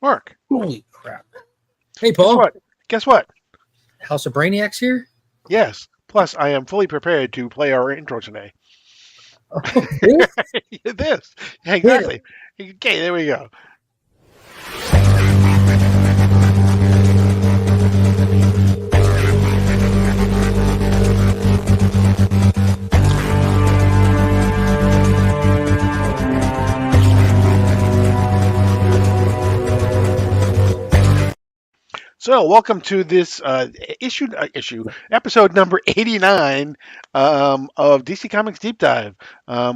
Mark. Holy crap. Hey, Guess Paul. what? Guess what? House of Brainiac's here? Yes. Plus, I am fully prepared to play our intro today. Oh, this? This. Yeah, Hit it. exactly. Okay, there we go. So, welcome to this episode number 89 of DC Comics Deep Dive.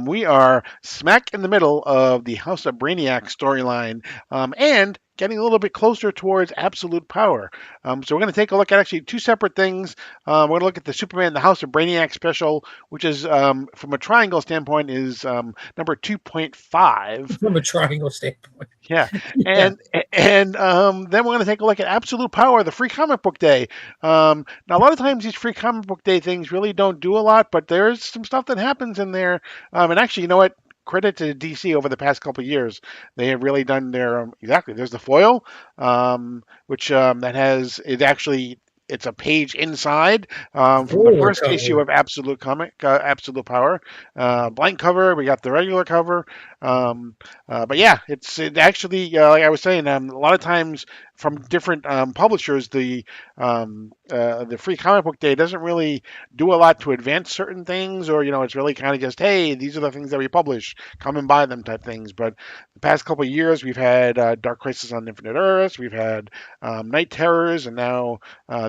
We are smack in the middle of the House of Brainiac storyline and getting a little bit closer towards Absolute Power. So, we're going to take a look at actually two separate things. We're going to look at the Superman, the House of Brainiac Special, which is, from a triangle standpoint, is number 2.5. From a triangle standpoint. Yeah, Yeah. and then we're going to take a look at Absolute Power, the free comic book day. Now, a lot of times these free comic book day things really don't do a lot, but there's some stuff that happens in there. And actually, you know what? Credit to DC over the past couple of years. They have really done their exactly. There's the foil, which that has it actually. It's a page inside from the Full first cover. issue of Absolute Power. Blank cover. We got the regular cover. But yeah, it actually, like I was saying, a lot of times from different publishers, the free comic book day doesn't really do a lot to advance certain things, or it's really kind of just, hey, these are the things that we publish, come and buy them type things. But the past couple of years, we've had Dark Crisis on Infinite Earths, we've had Night Terrors, and now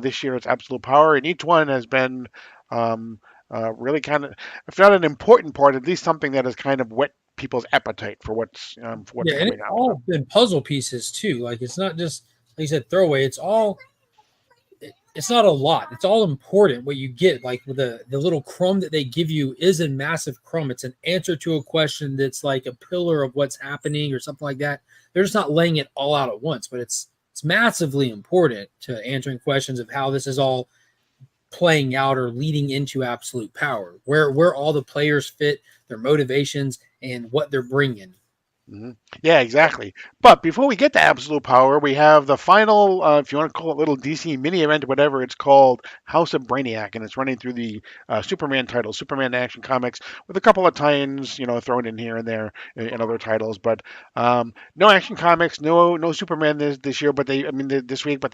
this year it's Absolute Power, and each one has been really kind of, if not an important part, at least something that has kind of whet people's appetite for what's And coming it's out. all been puzzle pieces too. Like it's not just like you said throwaway. It's not a lot. It's all important what you get. Like with the little crumb that they give you is a massive crumb. It's an answer to a question that's like a pillar of what's happening or something like that. They're just not laying it all out at once, but it's massively important to answering questions of how this is all playing out or leading into Absolute Power, where all the players fit, their motivations, and what they're bringing. Mm-hmm. Yeah, exactly. But before we get to Absolute Power, we have the final, if you want to call it little DC mini event, whatever it's called, House of Brainiac, and it's running through the Superman titles, Superman Action Comics, with a couple of tie-ins, thrown in here and there in other titles. But no Action Comics, no Superman this year, but this week. But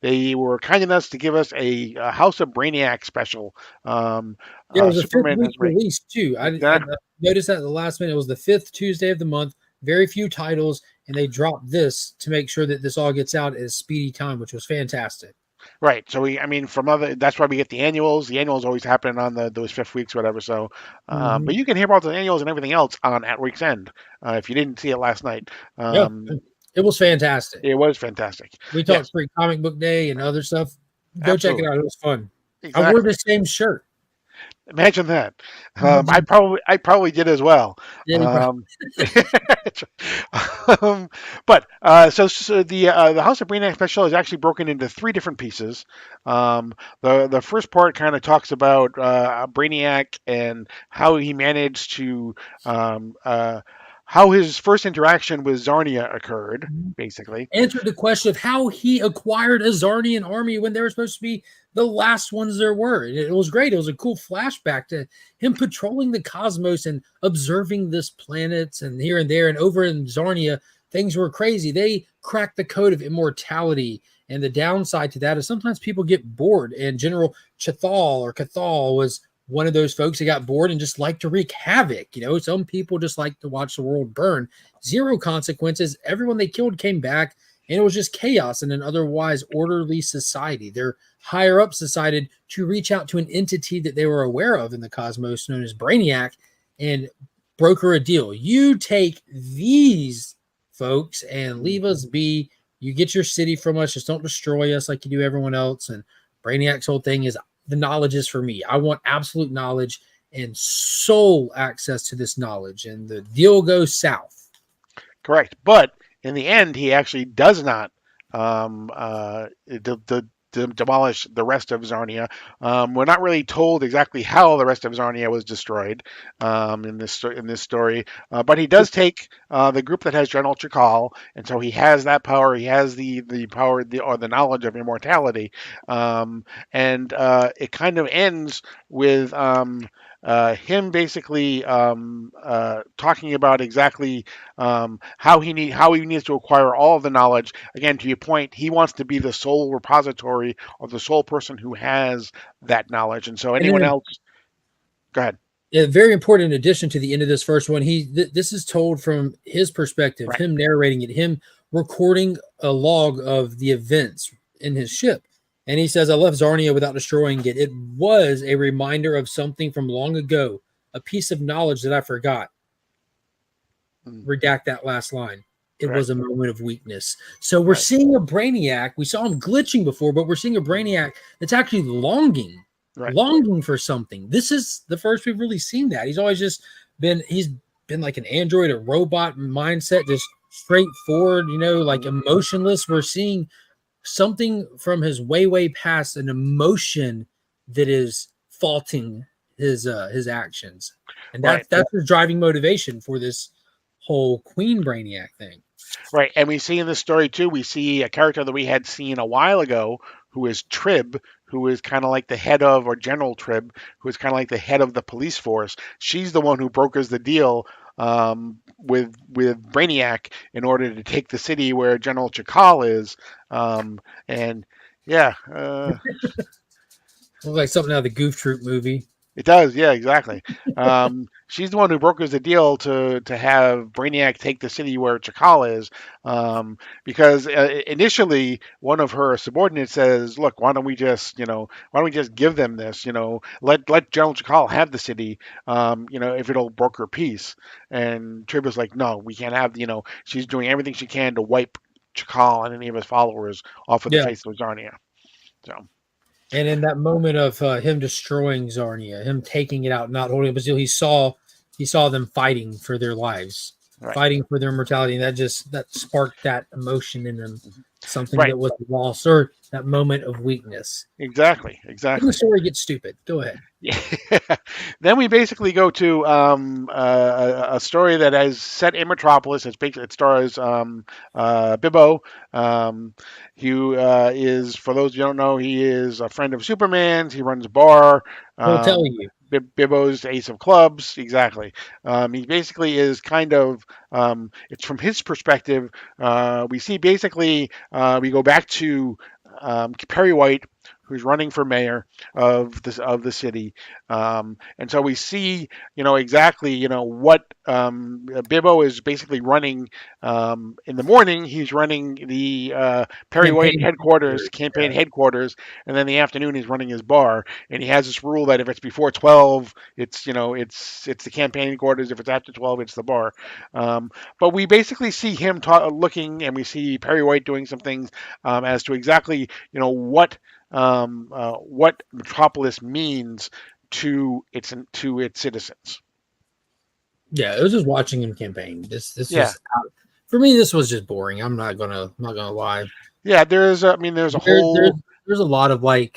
they were kind enough to give us a House of Brainiac special. Yeah, it was a Superman fifth week release too. I noticed that at the last minute. It was the 5th Tuesday of the month. Very few titles, and they dropped this to make sure that this all gets out at a speedy time, which was fantastic. Right. So that's why we get the annuals. The annuals always happen on those 5th weeks, whatever. So, but you can hear about the annuals and everything else on At Week's End if you didn't see it last night. It was fantastic. It was fantastic. We talked free comic book day and other stuff. Go check it out. It was fun. Exactly. I wore the same shirt. Imagine that. I probably did as well. Yeah, But the House of Brainiac Special is actually broken into 3 different pieces. The first part kind of talks about Brainiac and how he managed to how his first interaction with Zarnia occurred, basically. Answered the question of how he acquired a Zarnian army when they were supposed to be the last ones there were. It was great. It was a cool flashback to him patrolling the cosmos and observing this planets and here and there. And over in Zarnia, things were crazy. They cracked the code of immortality. And the downside to that is sometimes people get bored. And General Cathal was one of those folks that got bored and just liked to wreak havoc. Some people just like to watch the world burn. Zero consequences. Everyone they killed came back, and it was just chaos in an otherwise orderly society. Their higher ups decided to reach out to an entity that they were aware of in the cosmos known as Brainiac and broker a deal. You take these folks and leave us be. You get your city from us. Just don't destroy us like you do everyone else. And Brainiac's whole thing is, the knowledge is for me. I want absolute knowledge and sole access to this knowledge. And the deal goes south. Correct. But in the end, he actually does not. The demolish the rest of Zarnia. We're not really told exactly how the rest of Zarnia was destroyed in this story, but he does take the group that has General Chakal, and so he has that power. He has the power or the knowledge of immortality, and it kind of ends with. Him basically talking about exactly how he needs to acquire all of the knowledge. Again, to your point, he wants to be the sole repository or the sole person who has that knowledge, and so And anyone then else. Go ahead. a very important addition to the end of this first one, this is told from his perspective, Right. him narrating it, him recording a log of the events in his ship. And he says, I left Zarnia without destroying it. It was a reminder of something from long ago, a piece of knowledge that I forgot. Redact that last line. It Right. was a moment of weakness. So we're Right. seeing a Brainiac. We saw him glitching before, but we're seeing a Brainiac that's actually Right. longing for something. This is the first we've really seen that. He's been like an android, a robot mindset, just straightforward, like emotionless. We're seeing something from his way past, an emotion that is faulting his actions. And Right. that's his driving motivation for this whole Queen Brainiac thing. Right. And we see in this story too, we see a character that we had seen a while ago who is Trib, who is kind of like the head of, or General Trib, who is kind of like the head of the police force. She's the one who brokers the deal with Brainiac in order to take the city where General Chakal is. And yeah, Looks like something out of the Goof Troop movie. it does, yeah, exactly. She's the one who brokers the deal to have Brainiac take the city where Chakal is, because initially one of her subordinates says, "Look, why don't we just give them this? Let General Chakal have the city, if it'll broker peace." And Trib was like, "No, we can't have. She's doing everything she can to wipe Chakal and any of his followers off of the Yeah. face of Zarnia." So. And in that moment of him destroying Zarnia, him taking it out, not holding it, but still he saw them fighting for their lives, Right. fighting for their immortality, and that sparked that emotion in them, something Right. that was lost, or that moment of weakness. Exactly. Then the story gets stupid. Go ahead. Yeah. Then we basically go to a story that is set in Metropolis. It stars Bibbo. Who is, for those you don't know, he is a friend of Superman's. He runs a bar. He'll tell you. Bibbo's Ace of Clubs, exactly. He basically is kind of, it's from his perspective. We see basically, we go back to Perry White, who's running for mayor of the city, and so we see exactly what Bibbo is basically running. In the morning, he's running the Perry White campaign headquarters, and then in the afternoon he's running his bar. And he has this rule that if it's before 12, it's the campaign headquarters. If it's after 12, it's the bar. But we basically see him looking, and we see Perry White doing some things as to exactly what Metropolis means to its citizens. Yeah, it was just watching him campaign. This Yeah. was, for me, this was just boring. I'm not gonna lie. Yeah, there's a whole. There's a lot of I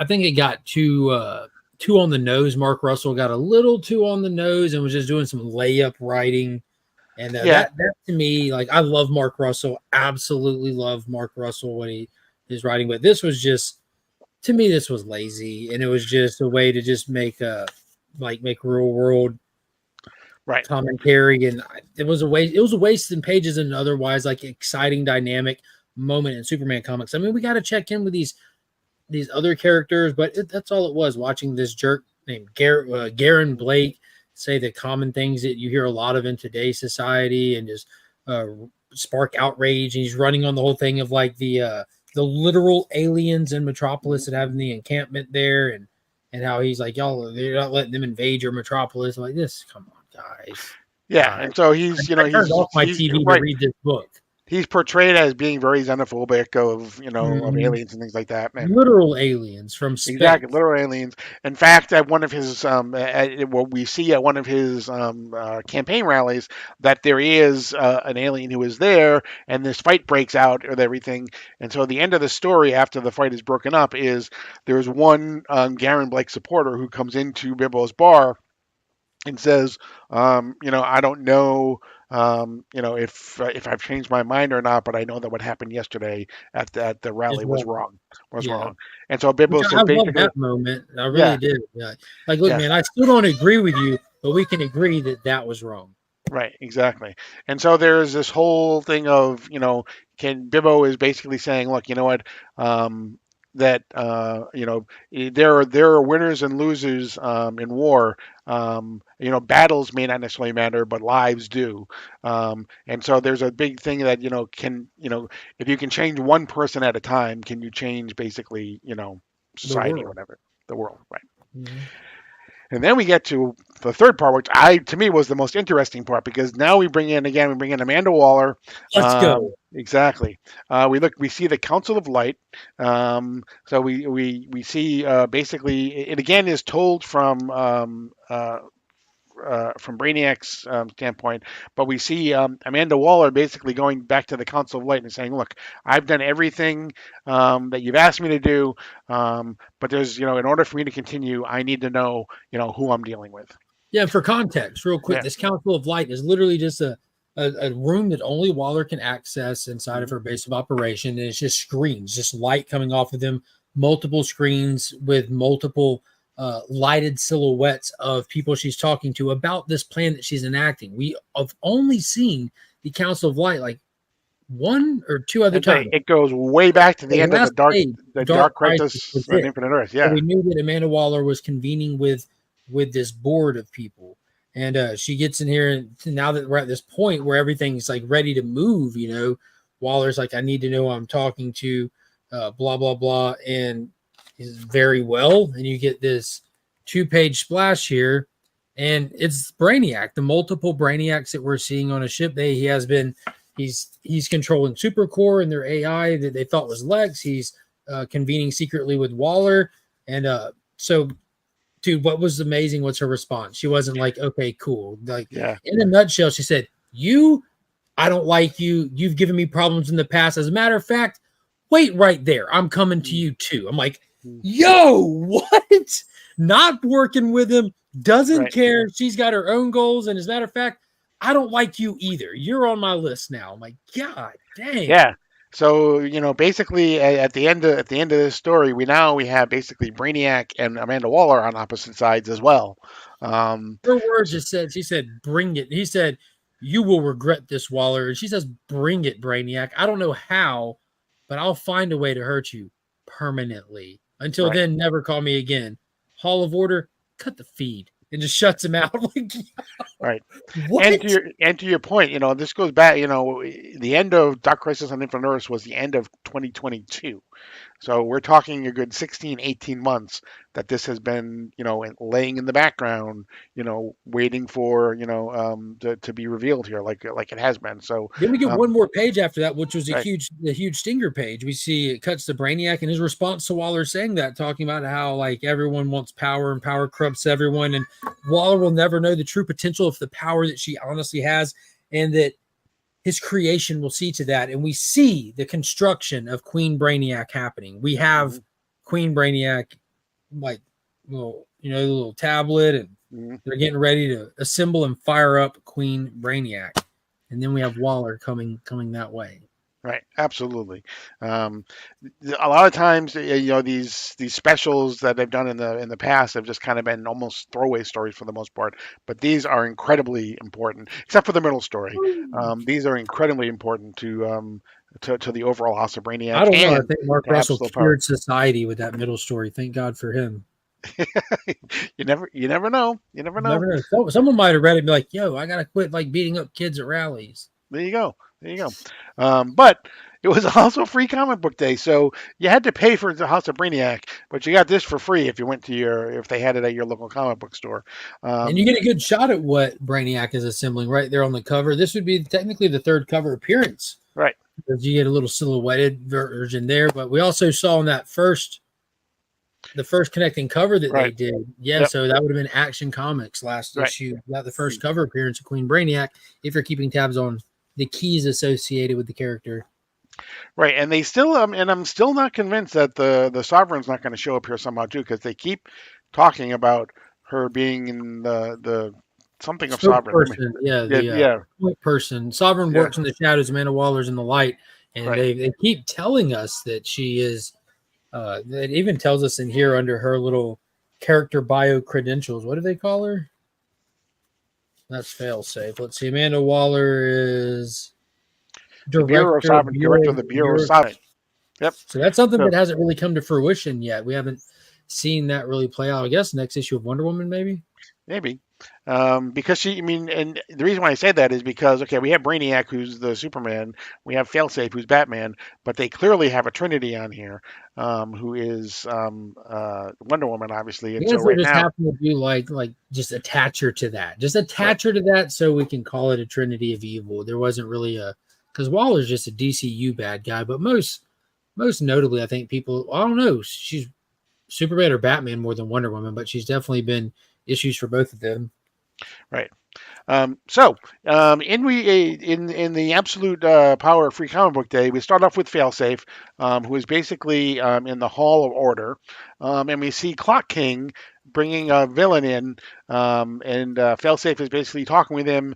think it got too on the nose. Mark Russell got a little too on the nose and was just doing some layup writing. And that to me, I love Mark Russell, absolutely love Mark Russell when he is writing, but this was just, to me, this was lazy, and it was just a way to just make real world right commentary, and it was a waste. It was a waste in pages and otherwise exciting, dynamic moment in Superman comics. I mean, we got to check in with these other characters, but that's all it was. Watching this jerk named Garen Blake say the common things that you hear a lot of in today's society, and just spark outrage. And he's running on the whole thing of the literal aliens in Metropolis that have the encampment there, and how he's like, y'all, they're not letting them invade your Metropolis. Come on, guys. Yeah, and so he's I turned off my TV to read this book. he's portrayed as being very xenophobic of Mhm. aliens and things like that. And Literal aliens from exactly, space. literal aliens. In fact, at one of his, what we see at one of his campaign rallies, that there is an alien who is there, and this fight breaks out with everything. And so the end of the story, after the fight is broken up, is there's one Garen Blake supporter who comes into Bibbo's bar and says, I don't know, if I've changed my mind or not, but I know that what happened yesterday at the Is rally was wrong. wrong, was Yeah. wrong. And so Which Bibbo I says love basically, that moment. I really yeah, did. Yeah. Like, look, yeah, man, I still don't agree with you, but we can agree that that was wrong. right, exactly. And so there's this whole thing of, can Bibbo is basically saying, look, you know what, that there are winners and losers in war. Battles may not necessarily matter, but lives do. And so there's a big thing that if you can change one person at a time, can you change basically The society or world. whatever, the world, right? Mhm. And then we get to the third part, which to me was the most interesting part because now we bring in Amanda Waller. Let's go. Exactly. We see the Council of Light. So we see basically it again is told from Brainiac's standpoint, but we see Amanda Waller basically going back to the Council of Light and saying, "Look, I've done everything that you've asked me to do, but in order for me to continue, I need to know, who I'm dealing with." Yeah, for context, real quick, Yeah. this Council of Light is literally just a room that only Waller can access inside of Hmm. her base of operation. And it's just screens, just light coming off of them, multiple screens with multiple lighted silhouettes of people she's talking to about this plan that she's enacting. We have only seen the Council of Light like one or two other And say times. it goes way back to The the end of last page, the Dark Dark Crisis, Crisis was on it. Infinite Earth. So Yeah. we knew that Amanda Waller was convening with this board of people, and she gets in here, and now that we're at this point where everything's like ready to move, Waller's like, I need to know who I'm talking to, blah blah blah, and is very well, and you get this 2-page splash here, and it's Brainiac, the multiple Brainiacs that we're seeing on a ship. He has been. He's controlling Supercore and their AI that they thought was Lex. He's convening secretly with Waller. And so, dude, what was amazing was her response. She wasn't like, okay, cool. Like, Yeah. in a nutshell, she said, I don't like you. You've given me problems in the past. As a matter of fact, wait right there. I'm coming to you too. I'm like, Mhm. yo, what? Not working with him, doesn't Right. care. She's got her own goals. And as a matter of fact, I don't like you either. You're on my list now. I'm like, God dang. Yeah. So basically, at the end of this story, we have basically Brainiac and Amanda Waller on opposite sides as well. Her words So- just said, she said, bring it. He said, you will regret this, Waller. And she says, bring it, Brainiac. I don't know how, but I'll find a way to hurt you permanently. Until right. then, never call me again. Hall of Order, cut the feed. And just shuts him out. like, Right. And to what? your point, this goes back. The end of Dark Crisis on Infinite Earths was the end of 2022. So we're talking a good 16, 18 months that this has been, laying in the background, waiting for, to be revealed here, like it has been. So, Then we get one um, more page after that, which was right, the huge stinger page. We see it cuts to Brainiac and his response to Waller saying that, talking about how like everyone wants power and power corrupts everyone, and Waller will never know the true potential of the power that she honestly has, and that his creation will see to that. And we see the construction of Queen Brainiac happening. We have mhm, Queen Brainiac, like the little tablet, and mhm, they're getting ready to assemble and fire up Queen Brainiac. And then we have Waller coming that way. right, absolutely. Um, a lot of times, these specials that they've done in the past have just kind of been almost throwaway stories for the most part. But these are incredibly important, except for the middle story. These are incredibly important to the overall House of I Brainiac don't know. I and think Mark to Russell Absolute Power. cured society with that middle story. Thank God for him. You never know. You never know. Never know. Someone might have read it and be like, yo, I gotta quit like beating up kids at rallies. There you go. There you go. But it was also free comic book day, so you had to pay for the House of Brainiac, but you got this for free if they had it at your local comic book store. And you Um, get a good shot at what Brainiac is assembling right there on the cover. This would be technically the third cover appearance right. because you get a little silhouetted version there. But we also saw in that the first connecting cover that they Right. did. Yeah, Yep. so that would have been Action Comics last Right. issue. That the first cover appearance of Queen Brainiac. If you're keeping tabs on the keys associated with the character. Right. And they still and I'm still not convinced that the Sovereign's not going to show up here somehow too, because they keep talking about her being in the something of Sovereign. Let me. Spokesperson, yeah, Yeah. the Yeah. point person. Sovereign Yeah. works in the shadows, Amanda Waller's in the light, and Right. they keep telling us that she is. It even tells us in here under her little character bio credentials. What do they call her? That's fail safe. Let's see. Amanda Waller is The Bureau of Sovereign, director of the Bureau of Bureau. Sovereign. Yep. So that's something So that hasn't really come to fruition yet. We haven't seen that really play out. I guess next issue of Wonder Woman, maybe. maybe. Because she, I mean, and the reason why I say that is because, okay, we have Brainiac, who's the Superman, we have Failsafe, who's Batman, but they clearly have a Trinity on here, who is Wonder Woman, obviously. I And so guess they right just now, happen to do like just attach her to that. Just right, attach her to that so we can call it a Trinity of Evil. There wasn't really a because Waller's just a DCU bad guy, but most notably, I think people I don't know, she's Superman or Batman more than Wonder Woman, but she's definitely been issues for both of them. right. In the Absolute Power Free Comic Book Day, we start off with Failsafe, who is basically in the Hall of Order, and we see Clock King bringing a villain in, and Failsafe is basically talking with him.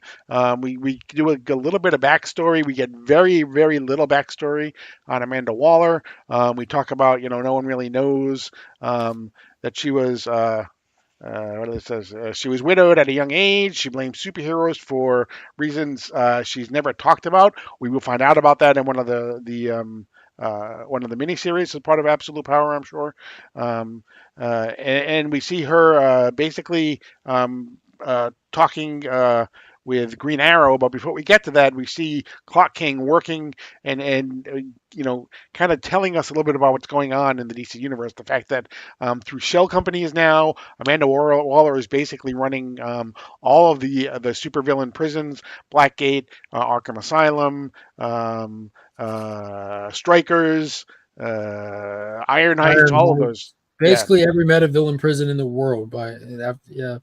We do a little bit of backstory. We get very very little backstory on Amanda Waller. We talk about no one really knows that she was. What it says, she was widowed at a young age. She blames superheroes for reasons she's never talked about. We will find out about that in one of the miniseries as part of Absolute Power, I'm sure. And we see her basically talking with Green Arrow. But before we get to that, we see Clock King working and kind of telling us a little bit about what's going on in the DC universe. The fact that through shell companies now, Amanda Waller is basically running all of the supervillain prisons: Blackgate, Arkham Asylum, Strikers, Iron Heights, Iron all of those. Heights, Yeah, basically every meta villain prison in the world. By yeah,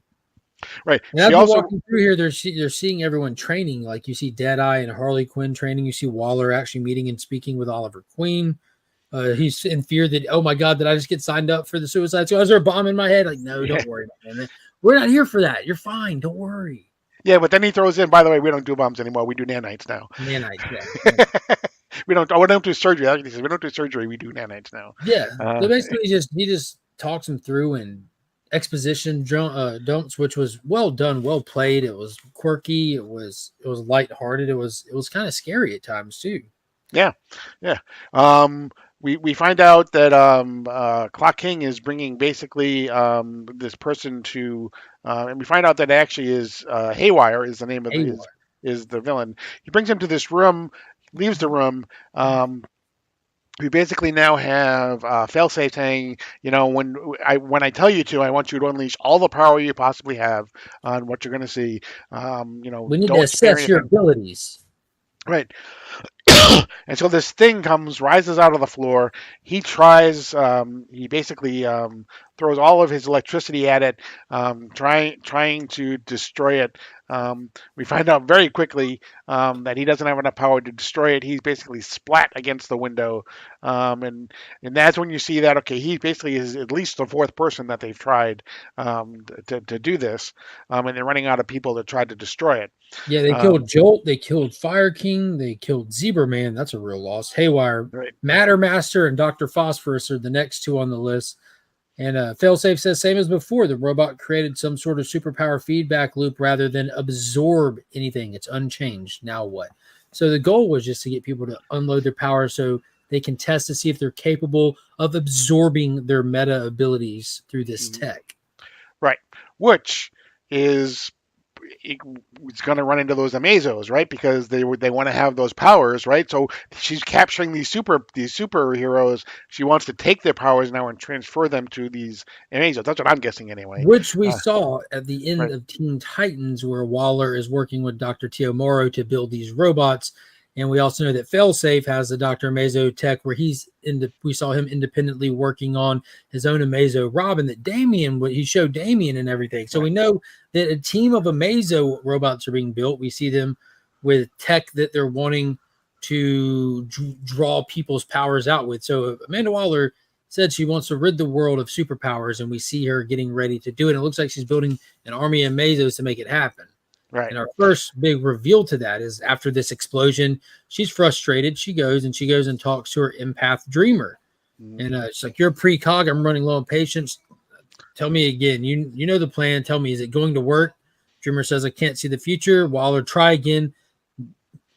right. and She as we're also walking through here, they're seeing everyone training. Like you see Deadeye and Harley Quinn training. You see Waller actually meeting and speaking with Oliver Queen. He's in fear that, oh my God, did I just get signed up for the Suicide Squad? Is there a bomb in my head? Like, no, yeah. don't worry, man. We're not here for that. You're fine. Don't worry. Yeah, but then he throws in, by the way, we don't do bombs anymore. We do nanites now. Nanites, yeah. We don't do surgery. He says we don't do surgery. We do nanites now. Yeah. Uh, So basically, he just talks him through and exposition dumps, which was well done, well played. It was quirky. It was lighthearted. It was kind of scary at times too. yeah, yeah. We find out that Clock King is bringing basically this person to, and we find out that actually is Haywire is the name of Haywire. is the villain. He brings him to this room, leaves the room. We basically now have Failsafe saying, when I tell you to, I want you to unleash all the power you possibly have on what you're going to see. We need to Don't spare assess your anything. abilities. Right. And so this thing rises out of the floor. He tries. He basically throws all of his electricity at it, trying to destroy it. We find out very quickly that he doesn't have enough power to destroy it. He's basically splat against the window, and that's when you see that okay, he basically is at least the fourth person that they've tried to do this, and they're running out of people to try to destroy it. Yeah, they Um, killed Jolt, they killed Fire King, they killed Zebra Man. That's a real loss. Haywire, right. Matter Master, and Dr. Phosphorus are the next two on the list. And Failsafe says, same as before, the robot created some sort of superpower feedback loop rather than absorb anything. It's unchanged. Now what? So the goal was just to get people to unload their power so they can test to see if they're capable of absorbing their meta abilities through this Mhm. tech. Right. Which is it's going to run into those Amazos, right? Because they want to have those powers, right? So she's capturing these superheroes. She wants to take their powers now and transfer them to these Amazos. That's what I'm guessing anyway. Which we Uh, saw at the end right. of Teen Titans, where Waller is working with Dr. Teomoro to build these robots. And we also know that Failsafe has the Dr. Amazo tech where we saw him independently working on his own Amazo Robin that he showed Damien and everything. So Right. we know that a team of Amazo robots are being built. We see them with tech that they're wanting to draw people's powers out with. So Amanda Waller said she wants to rid the world of superpowers, and we see her getting ready to do it. And it looks like she's building an army of Amazos to make it happen. Right. And our first big reveal to that is after this explosion, she's frustrated. She goes and talks to her empath dreamer. Mhm. And she's like, "You're a precog. I'm running low on patience. Tell me again. You know the plan. Tell me, is it going to work?" Dreamer says, "I can't see the future." Waller, try again.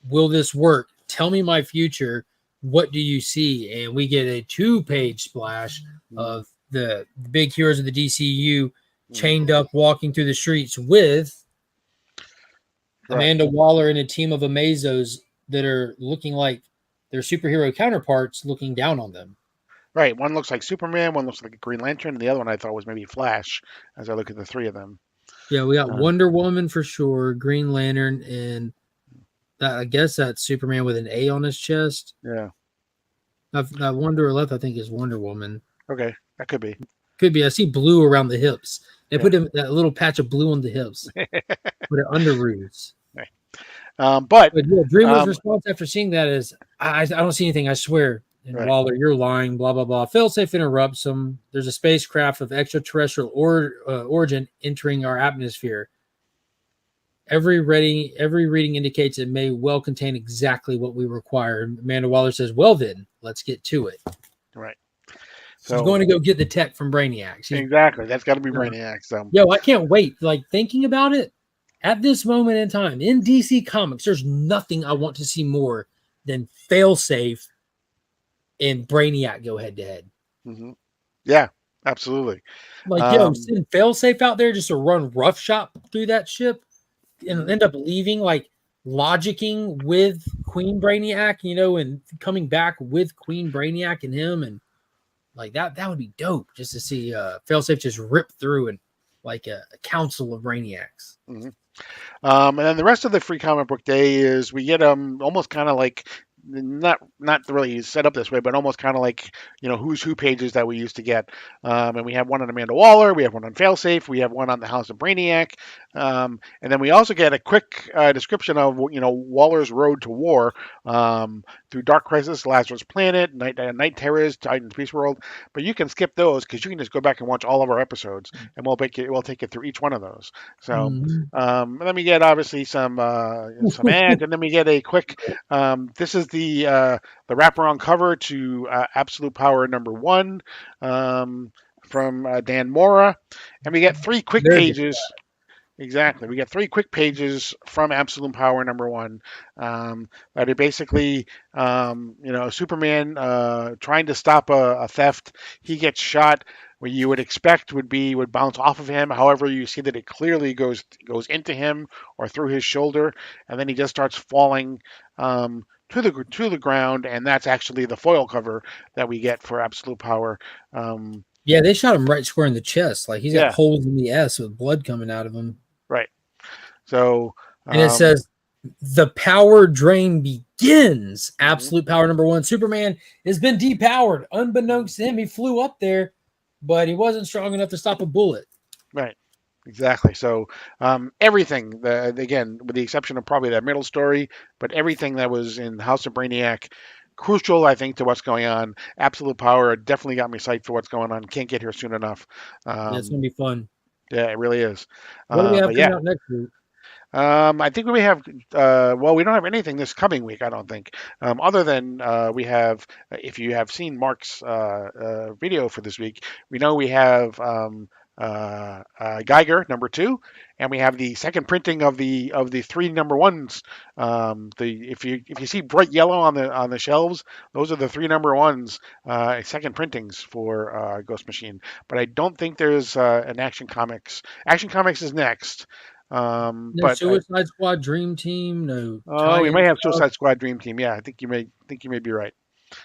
Will this work? Tell me my future. What do you see? And we get a 2-page splash of the big heroes of the DCU chained up walking through the streets with Correct. Amanda Waller and a team of Amazos that are looking like their superhero counterparts looking down on them. Right. One looks like Superman, one looks like a Green Lantern, and the other one I thought was maybe Flash as I look at the three of them. Yeah, we got Um, Wonder Woman for sure, Green Lantern, and I guess that's Superman with an A on his chest. yeah. That Wonder left, I think, is Wonder Woman. Okay. That could be. Could be. I see blue around the hips. They Yeah. put that little patch of blue on the hips for the underoos. Right. But yeah, Dreamer's um, response after seeing that is, I don't see anything, I swear. And right. Waller, you're lying, blah, blah, blah. Failsafe interrupts him. There's a spacecraft of extraterrestrial origin entering our atmosphere. Every reading indicates it may well contain exactly what we require. Amanda Waller says, well, then, let's get to it. Right. She's going to go get the tech from Brainiac. Exactly. That's got to be Brainiac. So. Yo, I can't wait. Like, thinking about it, at this moment in time, in DC Comics, there's nothing I want to see more than Failsafe and Brainiac go head to head. Mm-hmm. Yeah, absolutely. Like, send Failsafe out there just to run roughshod through that ship and end up leaving, like, logicking with Queen Brainiac, and coming back with Queen Brainiac and him. And, like, that would be dope just to see Failsafe just rip through and, like, a council of Brainiacs. Mm-hmm. And then the rest of the free comic book day is we get almost kind of like not really set up this way, but almost kind of like who's who pages that we used to get. And we have one on Amanda Waller, we have one on Failsafe, we have one on the House of Brainiac, and then we also get a quick description of Waller's road to war through Dark Crisis, Lazarus Planet, Night Terrors, Titan's Peace World. But you can skip those because you can just go back and watch all of our episodes, and we'll take it through each one of those. So and then we get obviously some ads, and then we get a quick. This is the wraparound cover to Absolute Power #1 from Dan Mora, and we get 3 quick pages. Exactly. We get 3 quick pages from Absolute Power #1 that are basically, Superman trying to stop a theft. He gets shot. What you would expect would bounce off of him. However, you see that it clearly goes into him or through his shoulder, and then he just starts falling to the ground, and that's actually the foil cover that we get for Absolute Power. Yeah, they shot him right square in the chest. Like he's got holes in the S with blood coming out of him. Right. So. And it says, the power drain begins. Absolute Power #1. Superman has been depowered. Unbeknownst to him, he flew up there, but he wasn't strong enough to stop a bullet. Right. Exactly. So everything, again, with the exception of probably that middle story, but everything that was in House of Brainiac, crucial, I think, to what's going on. Absolute Power definitely got me psyched for what's going on. Can't get here soon enough. It's going to be fun. Yeah, it really is. What do we have coming out next week? I think we may have, we don't have anything this coming week, I don't think, other than we have, if you have seen Mark's video for this week, we know we have Geiger #2, and we have the second printing of the 3 #1s. If you see bright yellow on the shelves, those are the 3 #1s, second printings for Ghost Machine. But I don't think there's an Action Comics. Action Comics is next. No but Suicide Squad Dream Team. No. We may have Suicide Squad Dream Team. Yeah, I think you may be right.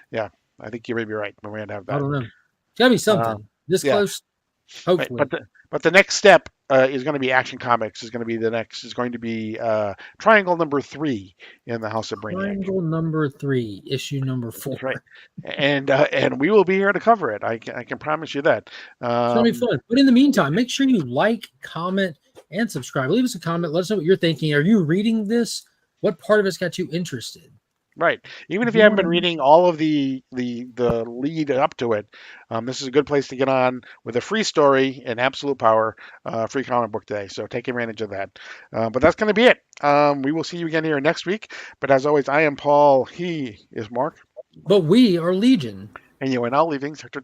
Yeah, I think you may be right. We might have that. I don't know. It's gotta be something this close. Hopefully. Right. But the next step is going to be Action Comics. Is going to be the next. Is going to be Triangle number 3 in the House of Brainiac. Triangle number 3, issue number That's 4. right. And we will be here to cover it. I can promise you that. It's gonna be Um, fun. But in the meantime, make sure you like, comment, and subscribe. Leave us a comment. Let us know what you're thinking. Are you reading this? What part of it's got you interested? Right. Even if you You haven't want been to reading all of the lead up to it, this is a good place to get on with a free story in Absolute Power, free comic book day. So take advantage of that. But that's going to be it. We will see you again here next week. But as always, I am Paul. He is Mark, but we are Legion. and you are now leaving Sector